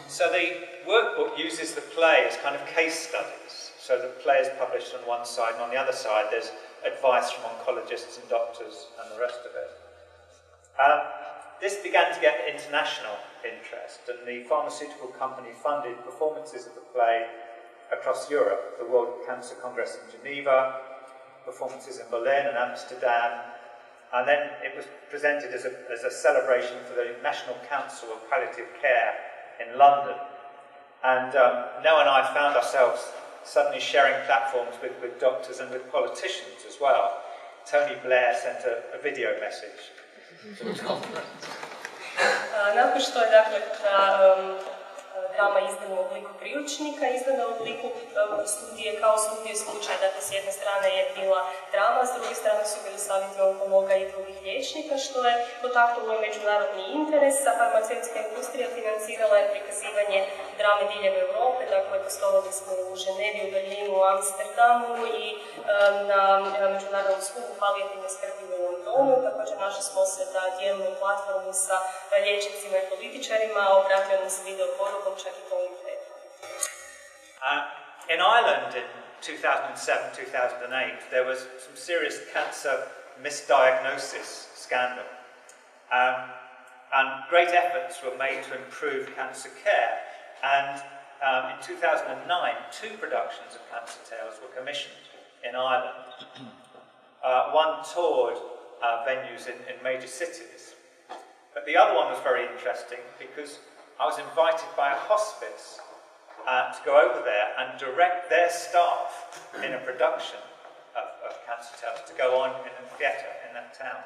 So the workbook uses the play as kind of case studies. So the play is published on one side, and on the other side there's advice from oncologists and doctors and the rest of it. This began to get international interest, and the pharmaceutical company funded performances of the play across Europe, the World Cancer Congress in Geneva, performances in Berlin and Amsterdam, and then it was presented as a celebration for the National Council of Palliative Care in London. And Nell and I found ourselves suddenly sharing platforms with doctors and with politicians as well. Tony Blair sent a video message to the conference. Nakon što je dakle drama izdana u obliku priručnika, izdana u obliku studije kao studije slučaja. Dakle, s jedne strane je bila drama, s druge strane su bili savjeti onkologa i drugih liječnika, što je potaknulo međunarodni interes, a farmaceutska industrija financirala je prikazivanje drame diljem Europe. Dakle, gostovali smo u Ženevi, u Berlinu, u Amsterdamu i na međunarodnom skupu palijativne skrbi u Londonu. Također našli smo se da dijelimo platformu sa liječnicima i političarima, obratio nam se video porukom čak i to u In Ireland in 2007-2008 there was some serious cancer misdiagnosis scandal, and great efforts were made to improve cancer care, and in 2009 two productions of Cancer Tales were commissioned in Ireland. One toured venues in major cities, but the other one was very interesting because I was invited by a hospice to go over there and direct their staff in a production of Cancer Tales to go on in a theatre in that town.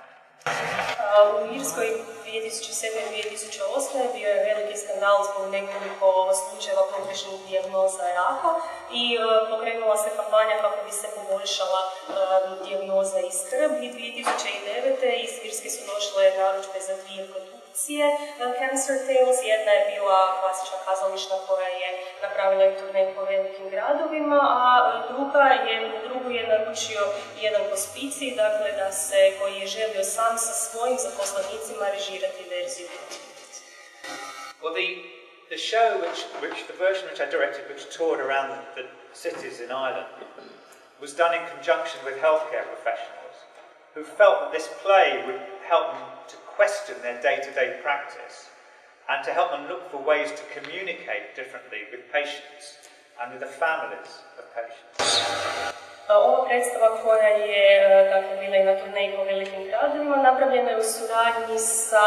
U Irskoj 2007-2008 bio je veliki skandal zbog nekoliko slučajeva pogrešnih dijagnoza raka i pokrenula se kampanja kako bi se poboljšala dijagnoza i skrb. I 2009. iz Irske su došle narudžbe za dvije produkcije Cancer Tales. Jedna je bila klasična kazališna koja je napravila i turnej po velikim gradovima, a drugu je naručio jedan hospicij, dakle koji je želio sam sa svojim zaposlenicima režirati verziju. Well, the show, the version which I directed, which toured around the cities in Ireland, was done in conjunction with healthcare professionals who felt that this play would help them to question their day-to-day practice and to help them look for ways to communicate differently with patients and with the families of patients. Ova predstava koja je bila i na turneji po velikim gradovima napravljena je u suradnji sa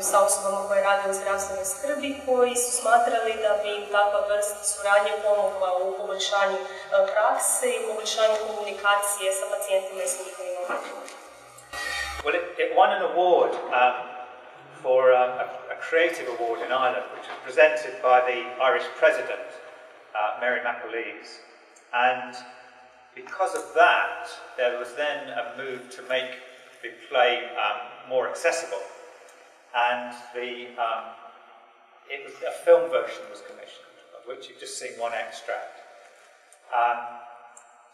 sa osobama koje rade u zdravstvenoj skrbi, koji su smatrali da bi im takva vrsta suradnje pomogla u poboljšanju prakse i poboljšanju komunikacije sa pacijentima i s njihovim obiteljima. Well, it won an award for a creative award in Ireland, which was presented by the Irish president, Mary McAleese. And because of that, there was then a move to make the play more accessible. And a film version was commissioned, of which you've just seen one extract,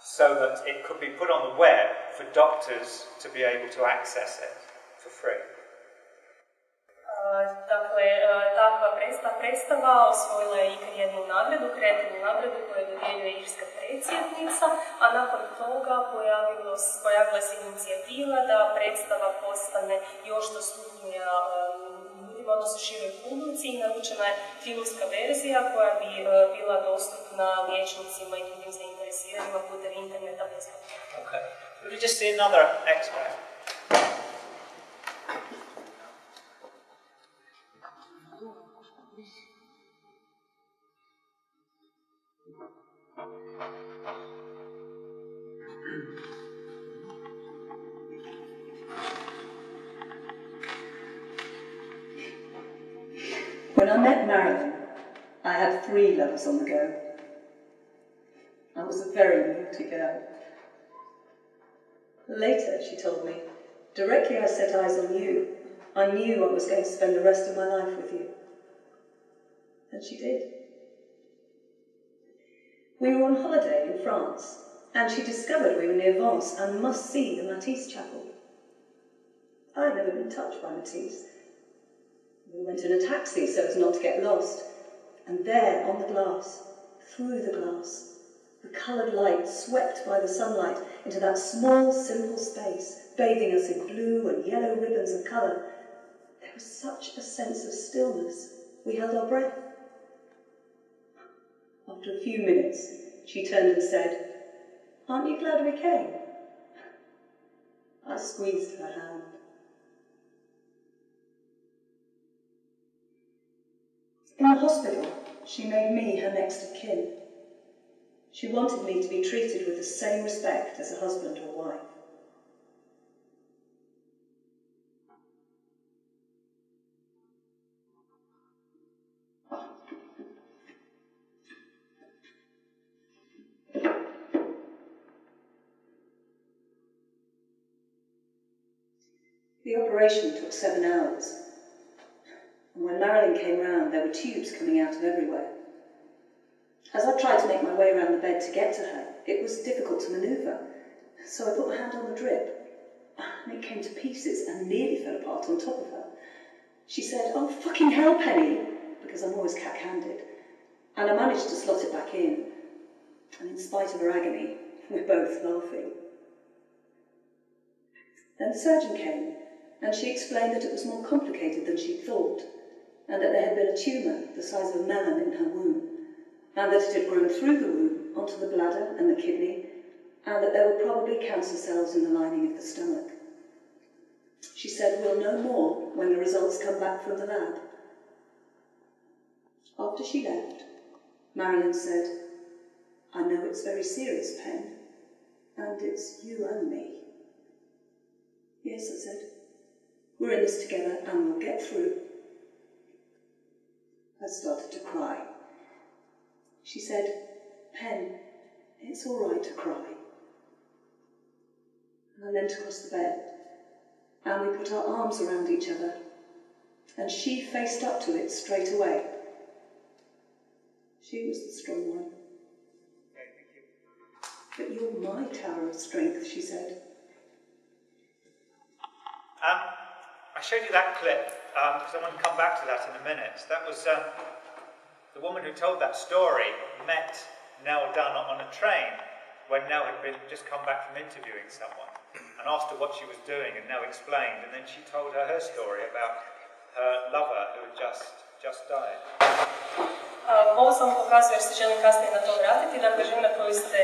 so that it could be put on the web for doctors to be able to access it for free. Dakle, takva predstava osvojila je i jednu nagradu, kreativnu nagradu koju dodjeljuje irska predsjednica, a nakon toga pojavila se inicijativa da predstava postane još dostupnija ljudima, odnosno široj publici, i naručena je filmska verzija koja bi bila dostupna liječnicima i drugim zainteresiranima putem interneta besplatno. Okay. Will you just see another extract? When I met Marilyn, I had 3 lovers on the go. I was a very naughty girl. Later, she told me, directly I set eyes on you, I knew I was going to spend the rest of my life with you. And she did. We were on holiday in France, and she discovered we were near Vence and must see the Matisse Chapel. I had never been touched by Matisse, We went in a taxi so as not to get lost. And there, on the glass, through the glass, the coloured light swept by the sunlight into that small, simple space, bathing us in blue and yellow ribbons of colour. There was such a sense of stillness, we held our breath. After a few minutes, she turned and said, "Aren't you glad we came?" I squeezed her hand. In the hospital, she made me her next of kin. She wanted me to be treated with the same respect as a husband or wife. The operation took 7 hours, and when Marilyn came round, there were tubes coming out of everywhere. As I tried to make my way around the bed to get to her, it was difficult to manoeuvre, so I put my hand on the drip, and it came to pieces and nearly fell apart on top of her. She said, "Oh, fucking hell, Penny," because I'm always cack-handed, and I managed to slot it back in, and in spite of her agony, we're both laughing. Then the surgeon came, and she explained that it was more complicated than she'd thought, and that there had been a tumour the size of a melon in her womb, and that it had grown through the womb onto the bladder and the kidney, and that there were probably cancer cells in the lining of the stomach. She said, "We'll know more when the results come back from the lab." After she left, Marilyn said, "I know it's very serious, Pen, and it's you and me." "Yes," I said. "We're in this together and we'll get through." I started to cry. She said, "Pen, it's all right to cry." And I leant across the bed, and we put our arms around each other, and she faced up to it straight away. She was the strong one. Okay, thank you. "But you're my tower of strength," she said. I showed you that clip because I want to come back to that in a minute. That was the woman who told that story met Nell Dunn on a train when Nell had just come back from interviewing someone and asked her what she was doing, and Nell explained, and then she told her story about her lover who had just died. Ovo sam pokazuje jer se želim kasnije na to vratiti. Dakle, žena koju ste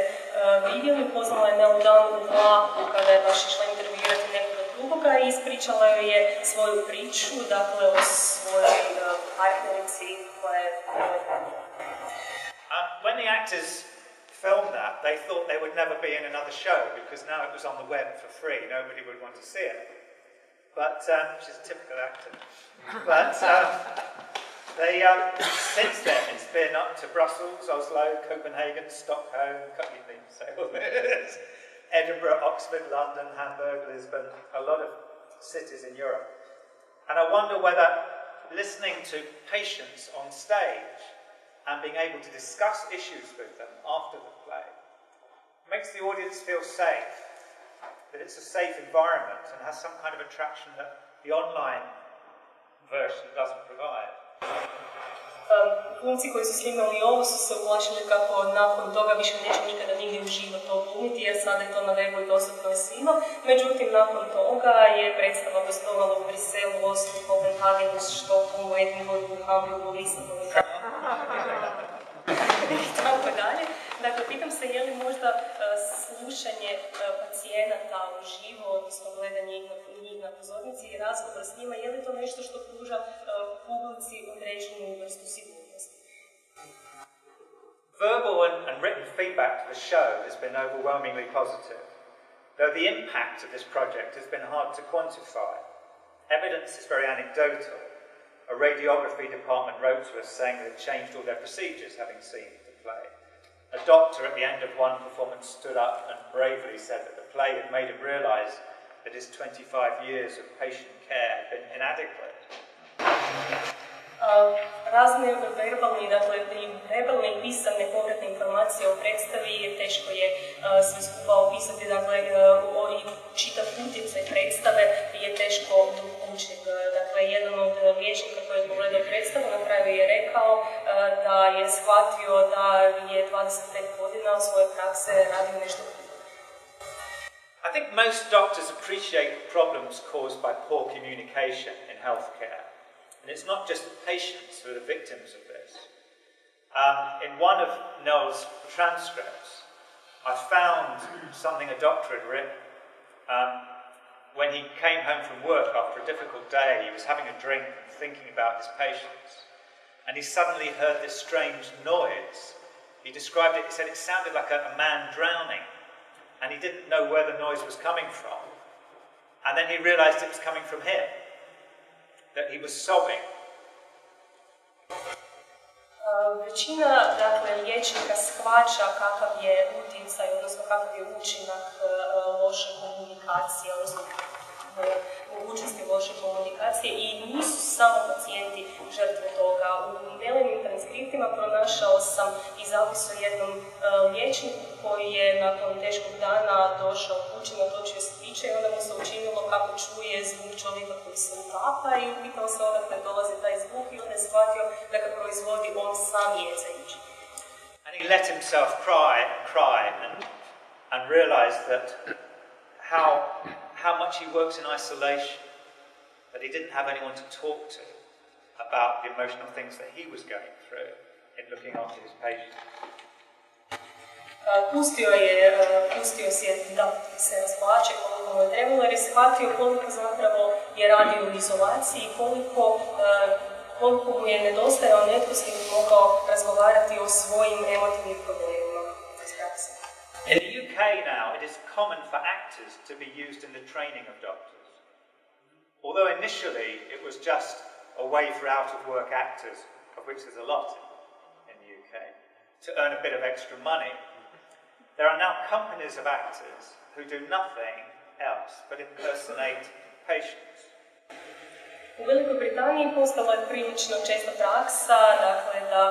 vidjeli poznala je Nell Dunn u vlaku kada je baš išla intervjuirati nekog drugoga i ispričala joj je svoju priču, dakle, o svojoj partnerici koja je... When the actors filmed that, they thought they would never be in another show because now it was on the web for free. Nobody would want to see it. But she's a typical actor. But they since then it's been up to Brussels, Oslo, Copenhagen, Stockholm, Edinburgh, Oxford, London, Hamburg, Lisbon, a lot of cities in Europe. And I wonder whether listening to patients on stage and being able to discuss issues with them after the play makes the audience feel safe, that it's a safe environment and has some kind of attraction that the online version doesn't provide. Glumci koji su snimali ovo su se uplašili kako nakon toga više neće nikada nigdje uživo to glumiti jer sada je to na webu i dostupno je svima. Međutim, nakon toga je predstava gostovala u Briselu, Oslu, Kopenhagenu, Štokholmu, Edinburgu, Hamburgu, Lisabonu i tako dalje. Dakle, pitam se je li možda slušanje pacijenata uživo, odnosno gledanje njih na pozornici i razgovor s njima, je li to nešto što pruža publici određenu vrstu sigurnosti? Verbal and written feedback to the show has been overwhelmingly positive, though the impact of this project has been hard to quantify. Evidence is very anecdotal. A radiography department wrote to us saying that it changed all their procedures having seen the play. A doctor at the end of one performance stood up and bravely said that the play had made him realise that his 25 years of patient care had been inadequate. Razne verbalne, dakle, verbalne i pisane povratne informacije o predstavi je teško je sve skupa opisati, dakle, čitav utjecaj predstave je teško zvučnik. Dakle, jedan od liječnika koji je pogledao predstavu na kraju je rekao da je shvatio da je 25 godina svoje prakse radio nešto. I think most doctors appreciate problems caused by poor communication in healthcare. And it's not just the patients who are the victims of this. In one of Nell's transcripts, I found something a doctor had written. When he came home from work after a difficult day, he was having a drink and thinking about his patients. And he suddenly heard this strange noise. He described it, he said it sounded like a man drowning. And he didn't know where the noise was coming from. And then he realized it was coming from him. That he was sobbing. Većina, dakle, liječnika shvaća kakav je utjecaj, odnosno kakav je učinak loše komunikacije, odnosno mogućnosti loše komunikacije i nisu samo pacijenti žrtve toga. U Nellinim transkriptima pronašao sam i zapis o jednom liječniku koji je nakon teškog dana došao kući, natočio se piće i onda mu se učinilo kako čuje zvuk čovjeka koji se utapa i upitao se odakle dolazi taj zvuk i onda je shvatio da ga proizvodi on sam jezajući. And he let himself cry and realized that how much he works in isolation, that he didn't have anyone to talk to about the emotional things that he was going through in looking after his patients. Pustio si je da se rasplače koliko mu je trebalo jer je shvatio koliko zapravo je radio u izolaciji i koliko mu je nedostajao netko s kim mogao razgovarati o svojim emotivnim problemima. In the UK now, it is common for actors to be used in the training of doctors. Although initially it was just a way for out-of-work actors, of which there's a lot in the UK, to earn a bit of extra money. There are now companies of actors who do nothing else but impersonate patients. U Velikoj Britaniji postala je prilično česta praksa, dakle da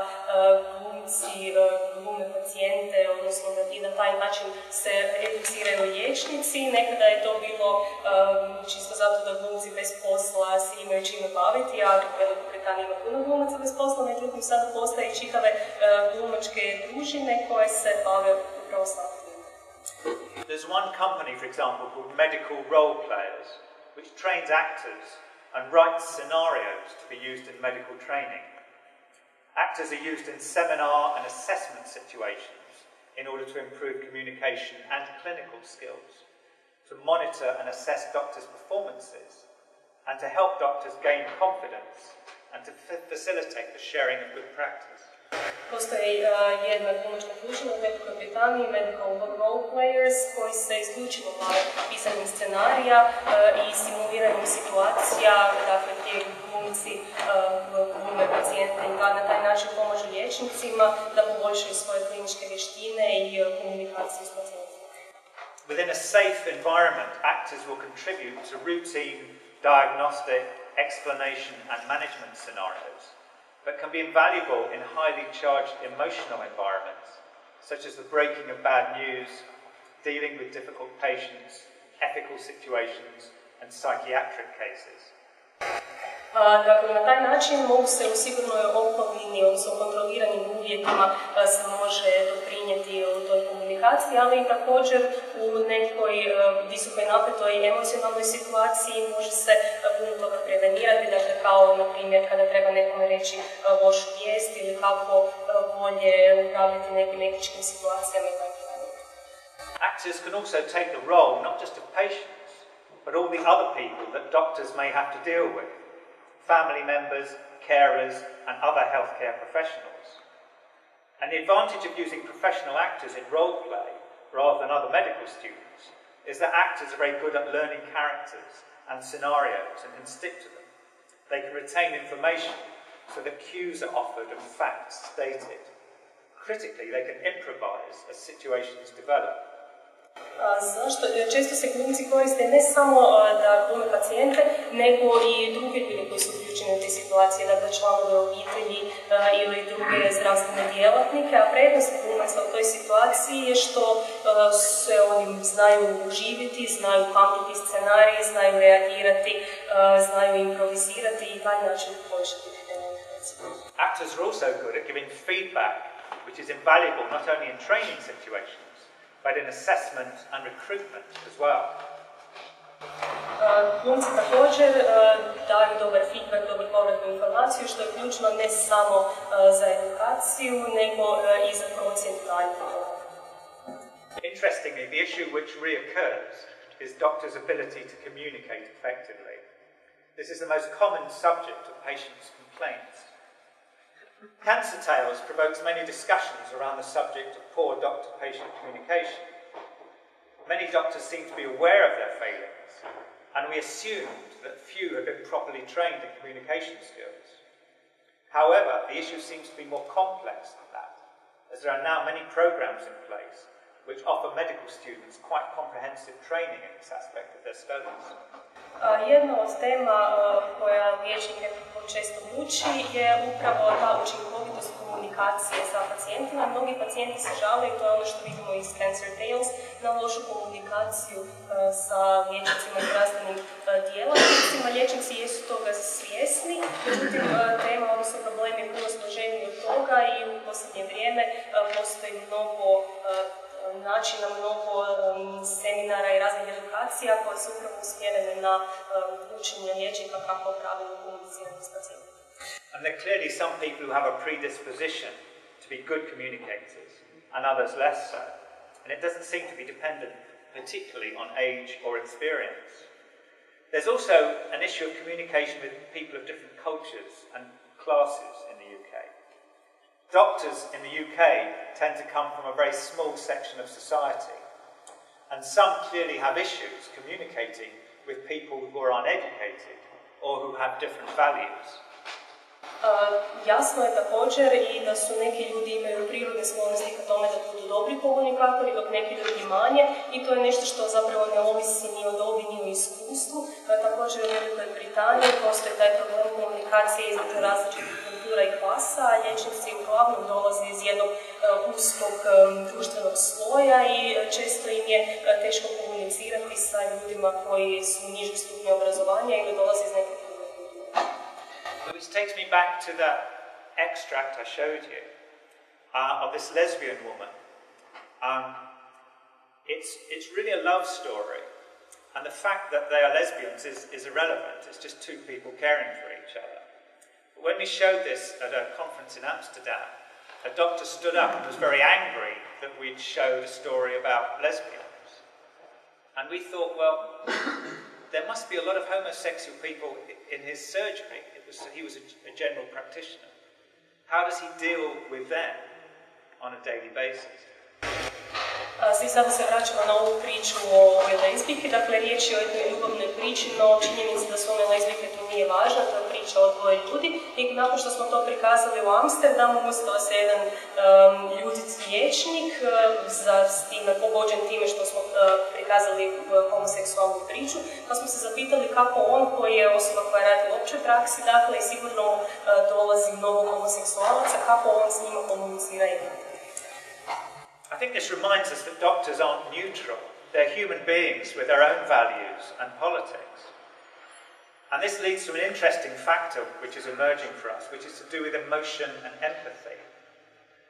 glumci glume pacijente, odnosno da i na taj način se educiraju liječnici. Nekada je to bilo čisto zato da glumci bez posla se imaju čime baviti, a u Velikoj Britaniji ima puno glumaca bez posla, međutim sada postoje čitave glumačke družine koje se bave upravo s tim. There's one company, for example, called Medical Role Players, which trains actors and writes scenarios to be used in medical training. Actors are used in seminar and assessment situations in order to improve communication and clinical skills, to monitor and assess doctors' performances, and to help doctors gain confidence and to facilitate the sharing of good practice. Postoji jedna glumačka družina u Velikoj Britaniji, Medical Role Players, koji se isključivo bave pisanjem scenarija i simuliranjem situacija, dakle gdje glumci glume pacijente i na taj način pomažu liječnicima da poboljšaju svoje kliničke vještine i komunikaciju s pacijentima. Within a safe environment, actors will contribute to routine, diagnostic, explanation and management scenarios, but can be invaluable in highly charged emotional environments, such as the breaking of bad news, dealing with difficult patients, ethical situations, and psychiatric cases. Dakle, na taj način mogu se u sigurnoj okolini, odnosno u kontroliranim uvjetima se može doprinijeti u toj komunikaciji, ali i također u nekoj visokoj napetoj emocionalnoj situaciji može se puno toga prevenirati, dakle kao na primjer kada treba nekome reći lošu vijest ili kako bolje upravljati nekim etičkim situacijama i tako dalje. Actors can also take the role not just of patients, but all the other people that doctors may have to deal with. Family members, carers, and other healthcare professionals. And the advantage of using professional actors in role play, rather than other medical students, is that actors are very good at learning characters and scenarios and can stick to them. They can retain information so that cues are offered and facts stated. Critically, they can improvise as situations develop. Zašto? Često se glumci koriste ne samo da glume pacijente, nego i druge ljudi koji su uključeni u te situacije, dakle članove obitelji ili druge zdravstvene djelatnike, a prednost glumaca u toj situaciji je što se oni znaju uživiti, znaju pamtiti scenarije, znaju reagirati znaju improvizirati i taj način poboljšati komunikaciju. Actors are also good at giving feedback, which is invaluable not only in training situations, but in assessment and recruitment as well. Glumci također daju dobar feedback, dobar povratnu informaciju, što je ključno ne samo za edukaciju, nego i za procjenu daljnjeg. Interestingly, the issue which reoccurs is doctors' ability to communicate effectively. This is the most common subject of patients' complaints. Cancer Tales provokes many discussions around the subject of poor doctor-patient communication. Many doctors seem to be aware of their failings, and we assumed that few had been properly trained in communication skills. However, the issue seems to be more complex than that, as there are now many programs in place which offer medical students quite comprehensive training in this aspect of their studies. Jedna od tema koja liječnike često muči je upravo ta učinkovitost komunikacije sa pacijentima. Mnogi pacijenti se žale, i to je ono što vidimo iz Cancer Tales, na lošu komunikaciju sa liječnicima i zdravstvenim djelatnicima. Liječnici jesu toga svjesni, međutim tema, odnosno problem je puno složeniji od toga i u posljednje vrijeme postoji mnogo načina, mnogo seminara i raznih edukacija koje su upravo usmjerene na učenje liječnika kako pravilno komunicirati s pacijentima. And there are clearly some people who have a predisposition to be good communicators and others less so. And it doesn't seem to be dependent particularly on age or experience. There's also an issue of communication with people of different cultures and classes in the UK. Doctors in the UK tend to come from a very small section of society, and some clearly have issues communicating with people who are uneducated or who have different values. Jasno je također i da su neki ljudi imaju prirodne sklonosti ka tome da budu dobri komunikatori, dok neki drugi manje, i to je nešto što zapravo ne ovisi ni o dobi ni o iskustvu. Također u Velikoj Britaniji postoji taj problem komunikacije između različitih kultura i klasa, a liječnici uglavnom dolaze iz jednog uskog društvenog sloja i često im je teško komunicirati sa ljudima koji su nižeg stupnja obrazovanja ili dolaze iz neke. Which takes me back to that extract I showed you of this lesbian woman. It's really a love story, and the fact that they are lesbians is irrelevant. It's just two people caring for each other. But when we showed this at a conference in Amsterdam, a doctor stood up and was very angry that we'd showed a story about lesbians. And we thought, well, there must be a lot of homosexual people in his surgery. He was a general practitioner. How does he deal with them on a daily basis? Svi sada se vraćamo na ovu priču o ovoj lezbijki, dakle riječ je o jednoj ljubavnoj priči, no činjenica da su one lezbijke tu nije važna, to je priča o dvoje ljudi i nakon što smo to prikazali u Amsterdamu, ustao se jedan ljudit liječnik, s time pogođen time što smo prikazali homoseksualnu priču, pa smo se zapitali kako on, koji je osoba koja radi u općoj praksi, dakle i sigurno dolazi mnogo homoseksualaca, kako on s njima komunicira i radi. I think this reminds us that doctors aren't neutral. They're human beings with their own values and politics. And this leads to an interesting factor which is emerging for us, which is to do with emotion and empathy.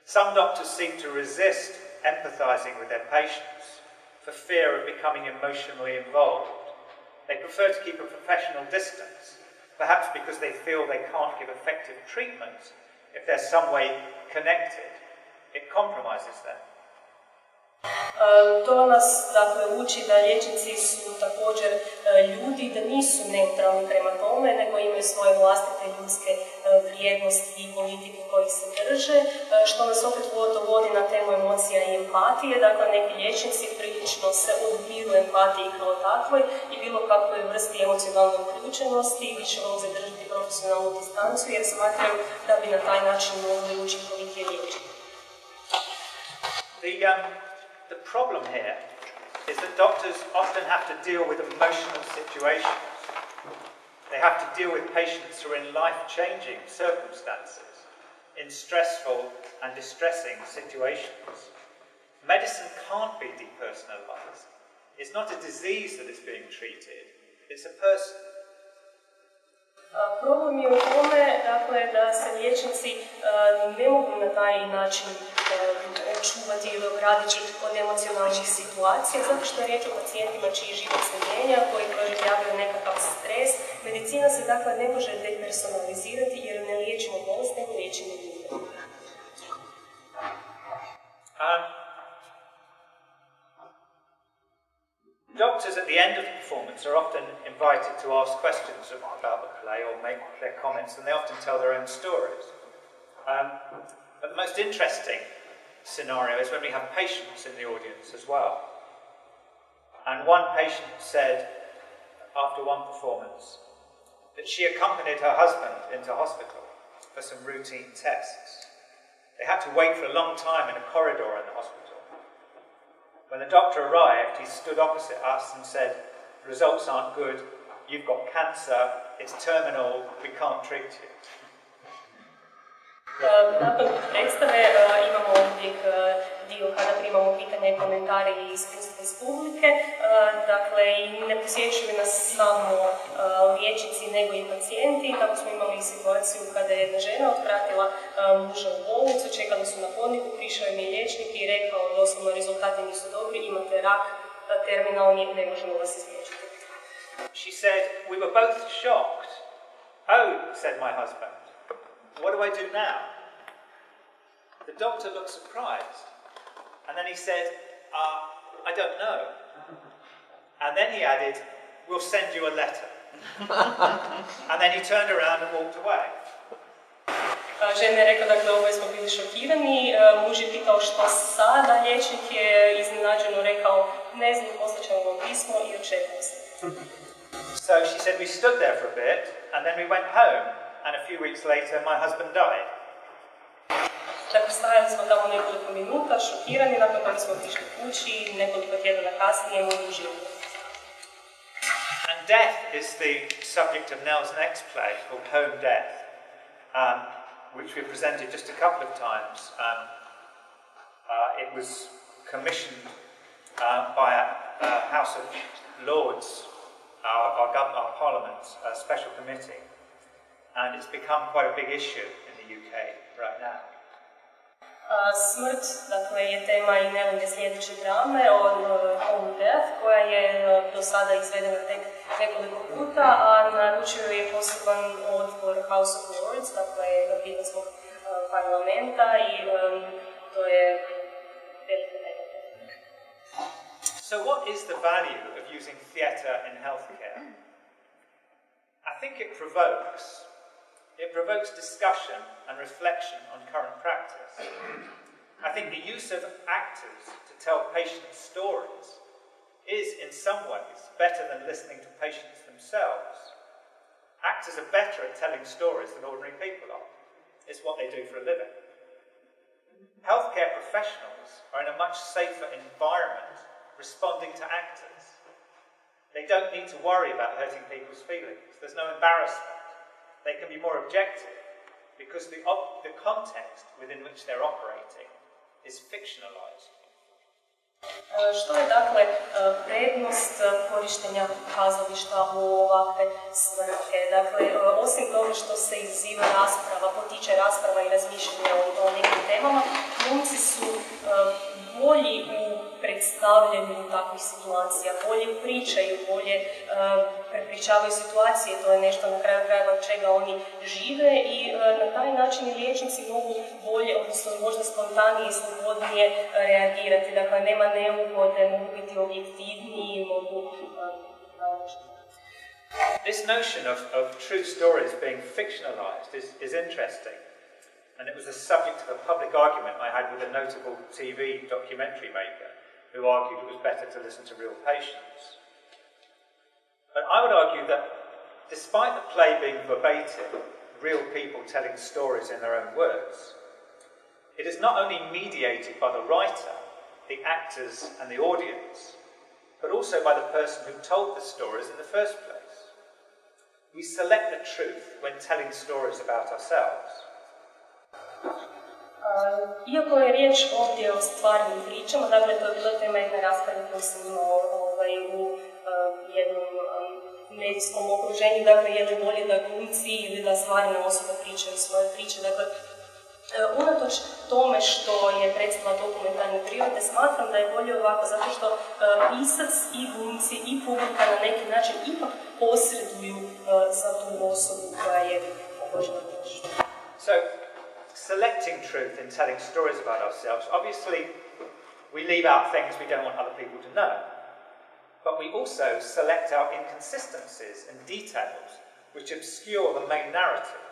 Some doctors seem to resist empathizing with their patients for fear of becoming emotionally involved. They prefer to keep a professional distance, perhaps because they feel they can't give effective treatment if they're some way connected. It compromises them. To nas dakle uči da liječnici su također ljudi, da nisu neutralni prema tome, nego imaju svoje vlastite ljudske vrijednosti i politike kojih se drže, što nas opet dovodi na temu emocija i empatije. Dakle, neki liječnici prilično se odbiru empatiji kao takvoj i bilo kakvoj vrsti emocionalne uključenosti i više vole zadržati profesionalnu distancu jer smatraju da bi na taj način mogli učinkovitije liječiti. The problem here is that doctors often have to deal with emotional situations. They have to deal with patients who are in life-changing circumstances, in stressful and distressing situations. Medicine can't be depersonalized. It's not a disease that is being treated, it's a person. Problem je u tome dakle, da se liječnici ne mogu na taj način čuvati ili ograditi od emocionalnih situacija, zato što je riječ o pacijentima čiji život se mijenja, koji proživljavaju nekakav stres. Medicina se dakle ne može depersonalizirati jer ne liječimo bolest, nego liječimo ljude. Doctors at the end of the performance are often invited to ask questions about the play or make their comments, and they often tell their own stories. But the most interesting scenario is when we have patients in the audience as well. And one patient said, after one performance, that she accompanied her husband into hospital for some routine tests. They had to wait for a long time in a corridor in the hospital. When the doctor arrived, he stood opposite us and said, "The results aren't good, you've got cancer, it's terminal, we can't treat you." Nakon predstave imamo uvijek dio kada primamo pitanja i komentare i iskustva iz publike. Dakle, ne posjećuju nas samo liječnici nego i pacijenti. Tako smo imali situaciju kada je jedna žena otpratila muža u bolnicu, čekali su na hodniku, prišao im je liječnik i rekao doslovno rezultati nisu dobri, imate rak terminalni, ne možemo vas izliječiti. She said, "We were both shocked." "Oh," said my husband. "What do I do now?" The doctor looked surprised, and then he said, "I don't know." And then he added, "We'll send you a letter." And then he turned around and walked away. Žena je rekla, dakle, ovo smo bili šokirani, muž je pitao što sada, liječnik je iznenađeno rekao, ne znam, poslaćemo vam pismo i očekao se. So she said, "We stood there for a bit, and then we went home. And a few weeks later, my husband died." Dakle, stajali smo tamo nekoliko minuta, šokirani, nakon toga smo otišli kući, nekoliko tjedana kasnije moj muž je umro. And death is the subject of Nell's next play, called Home Death, which we presented just a couple of times. It was commissioned by a House of Lords, our Parliament, special committee. And it's become quite a big issue in the UK right now. Smrt, dakle, je tema i Nellove sljedeće drame, Home Death, koja je do sada izvedena tek nekoliko puta, a naručio je poseban odbor House of Lords, dakle, britanskog parlamenta i to je velika tema. So what is the value of using theatre in healthcare? I think it provokes discussion and reflection on current practice. I think the use of actors to tell patients' stories is, in some ways, better than listening to patients themselves. Actors are better at telling stories than ordinary people are. It's what they do for a living. Healthcare professionals are in a much safer environment responding to actors. They don't need to worry about hurting people's feelings. There's no embarrassment. They can be more objective because the context within which they're operating is fictionalized. Što je dakle prednost korištenja kazališta u ovakve svrhe? Dakle, osim toga što se izaziva rasprava, potiče rasprava i razmišljanja o nekim temama, glumci su bolji u predstavljanju takvih situacija, bolje pričaju, bolje prepričavaju situacije, to je nešto na kraju krajeva od čega oni žive i na taj način i liječnici mogu bolje, odnosno možda spontanije i slobodnije reagirati. Dakle, nema neugode, mogu biti objektivniji, mogu... This notion of true stories being fictionalized is interesting. And it was the subject of a public argument I had with a notable TV documentary maker who argued it was better to listen to real patients. But I would argue that despite the play being verbatim, real people telling stories in their own words, it is not only mediated by the writer, the actors and the audience, but also by the person who told the stories in the first place. We select the truth when telling stories about ourselves. Iako je riječ ovdje o stvarnim pričama, dakle to je bila tema jedne rasprave koju sam imao u jednom medijskom okruženju, dakle, je li bolje da glumci ili da stvarne osobe pričaju svoje priče. Dakle, unatoč tome što je predstava dokumentarne prirode, smatram da je bolje ovako, zato što pisac i glumci i publika na neki način ipak posreduju za tu osobu koja je pogođena nešto. So, selecting truth in telling stories about ourselves, obviously we leave out things we don't want other people to know, but we also select out inconsistencies and details which obscure the main narrative.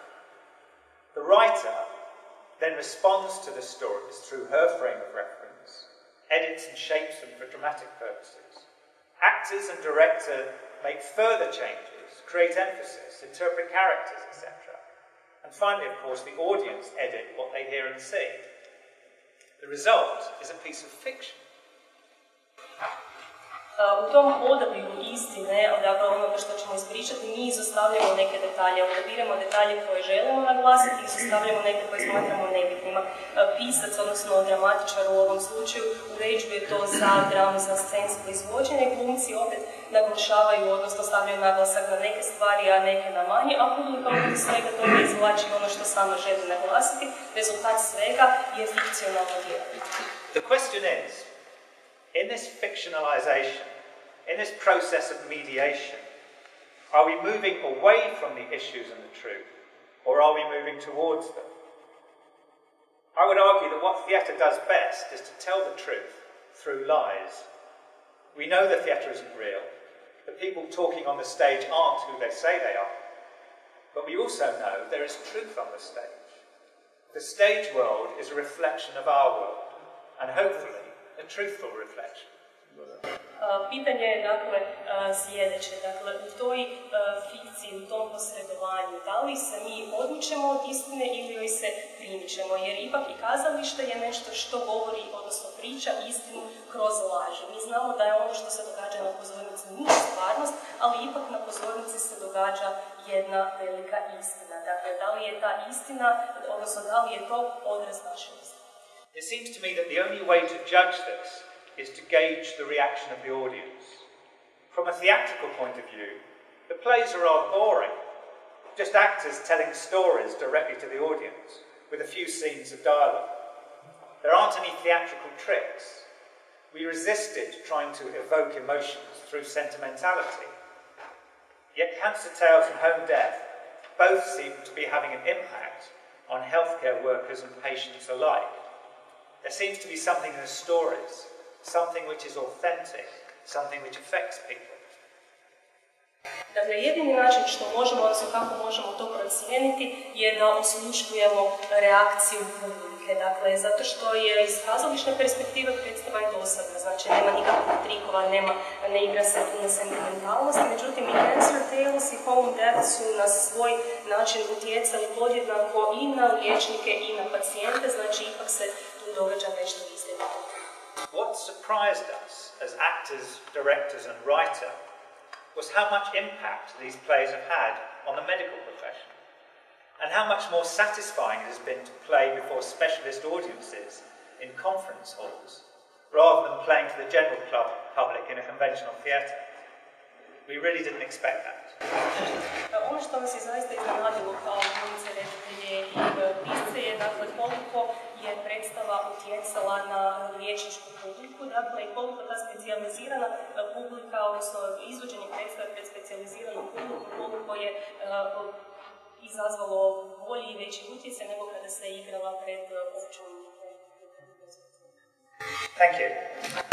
The writer then responds to the stories through her frame of reference, edits and shapes them for dramatic purposes. Actors and director make further changes, create emphasis, interpret characters, etc. And finally, of course, the audience edit what they hear and see. The result is a piece of fiction. U tom odabiru istine, dakle onoga što ćemo ispričati, mi izostavljamo neke detalje, odabiramo detalje koje želimo naglasiti i izostavljamo neke koje smatramo nebitnima. Pisac, odnosno dramatičar u ovom slučaju, uređuje to za dramu, za scensko izvođenje, glumci opet naglašavaju, odnosno stavljaju naglasak na neke stvari, a neke na manje, a publika od svega toga izvlači ono što sama želi naglasiti. Rezultat svega je fikcionalno djelo. The question is, in this fictionalization, in this process of mediation, are we moving away from the issues and the truth, or are we moving towards them? I would argue that what theatre does best is to tell the truth through lies. We know the theatre isn't real. The people talking on the stage aren't who they say they are. But we also know there is truth on the stage. The stage world is a reflection of our world, and hopefully a truthful reflection. Pitanje je, dakle, sljedeće. Dakle, u toj fikciji, u tom posredovanju, da li se mi odmičemo od istine ili joj se primičemo? Jer ipak i kazalište je nešto što govori, odnosno priča istinu kroz laži. Mi znamo da je ono što se događa na pozornici nije stvarnost, ali ipak na pozornici se događa jedna velika istina. Dakle, da li je ta istina, odnosno da li je to odraz naše istine? It seems to me that the only way to judge this is to gauge the reaction of the audience. From a theatrical point of view, the plays are rather boring. Just actors telling stories directly to the audience, with a few scenes of dialogue. There aren't any theatrical tricks. We resisted trying to evoke emotions through sentimentality. Yet Cancer Tales and Home Death both seem to be having an impact on healthcare workers and patients alike. There seems to be something in the stories, something which is authentic, something which affects people. Dakle, jedini način što možemo, odnosno kako možemo to procijeniti, je da osluškujemo reakciju publike. Dakle, zato što je iz kazališne perspektive predstava je dosadna, znači nema nikakvih trikova, ne igra se tu na sentimentalnost, međutim i Cancer Tales i Home Death su na svoj način utjecali podjednako i na liječnike i na pacijente, znači ipak se tu događa nešto iznimno. What surprised us as actors, directors and writer was how much impact these plays have had on the medical profession, and how much more satisfying it has been to play before specialist audiences in conference halls, rather than playing to the general public in a conventional theatre. We really didn't expect that. Ono što nas je zaista iznenadilo kao glumce, redatelje i pisce je, dakle, koliko je predstava utjecala na liječničku publiku, dakle, i koliko ta specijalizirana publika, odnosno izvođenje predstave pred specijaliziranom publiku, koliko je izazvalo bolji i veći utjecaj nego kada se igrala pred općom. Thank you.